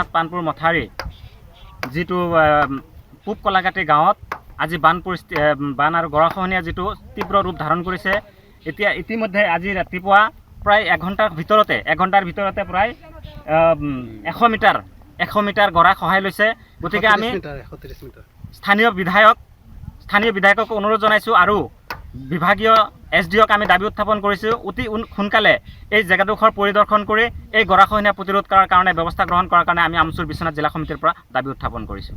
বিশ্বনাথ পানপুৰ মথাউৰি যিটো পূব কলাঘাটি গাঁৱত আজি বান আৰু গৰাখহনীয়া যিটো তীব্ৰ ৰূপ ধাৰণ কৰিছে। এতিয়া ইতিমধ্যে আজি ৰাতিপুৱা প্ৰায় এঘণ্টাৰ ভিতৰতে প্ৰায় 100 মিটাৰ গৰা খহাই লৈছে। গতিকে আমি স্থানীয় বিধায়কক অনুৰোধ জনাইছোঁ আৰু বিভাগীয় SDOক আমি দাবী উত্থাপন কৰিছোঁ, অতি সোনকালে এই জেগাডোখৰ পৰিদৰ্শন কৰি এই গৰাখহনীয়া প্ৰতিৰোধ কৰাৰ কাৰণে ব্যৱস্থা গ্ৰহণ কৰাৰ কাৰণে আমি আমচুৰ বিশ্বনাথ জিলা সমিতিৰ পৰা দাবী উত্থাপন কৰিছোঁ।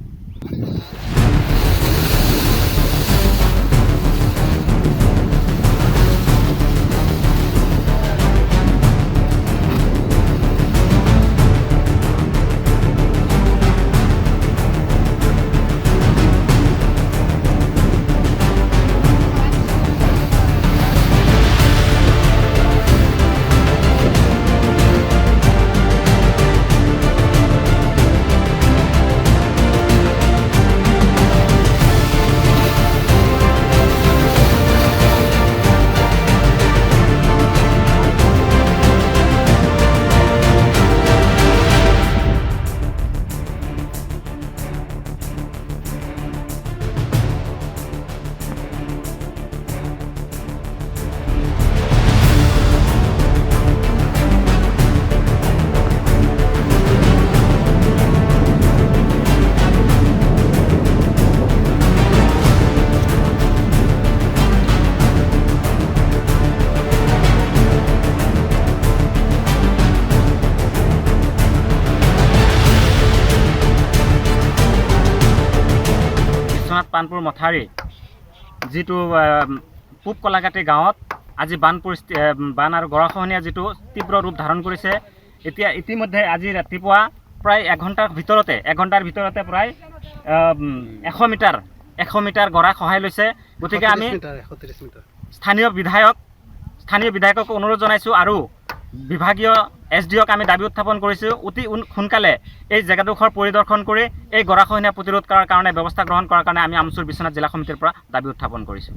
বিশ্বনাথ পানপুৰ মথাউৰি যিটো পূব কলাঘাটি গাঁৱত আজি বান আৰু গৰাখহনীয়া যিটো তীব্ৰ ৰূপ ধাৰণ কৰিছে। এতিয়া ইতিমধ্যে আজি ৰাতিপুৱা প্ৰায় এঘণ্টাৰ ভিতৰতে প্ৰায় 100 মিটাৰ গৰা খহাই লৈছে। গতিকে আমি স্থানীয় বিধায়কক অনুৰোধ জনাইছোঁ আৰু বিভাগীয় SDOক আমি দাবী উত্থাপন কৰিছোঁ, অতি সোনকালে এই জেগাডোখৰ পৰিদৰ্শন কৰি এই গৰাখহনীয়া প্ৰতিৰোধ কৰাৰ কাৰণে ব্যৱস্থা গ্ৰহণ কৰাৰ কাৰণে আমি আমচুৰ বিশ্বনাথ জিলা সমিতিৰ পৰা দাবী উত্থাপন কৰিছোঁ।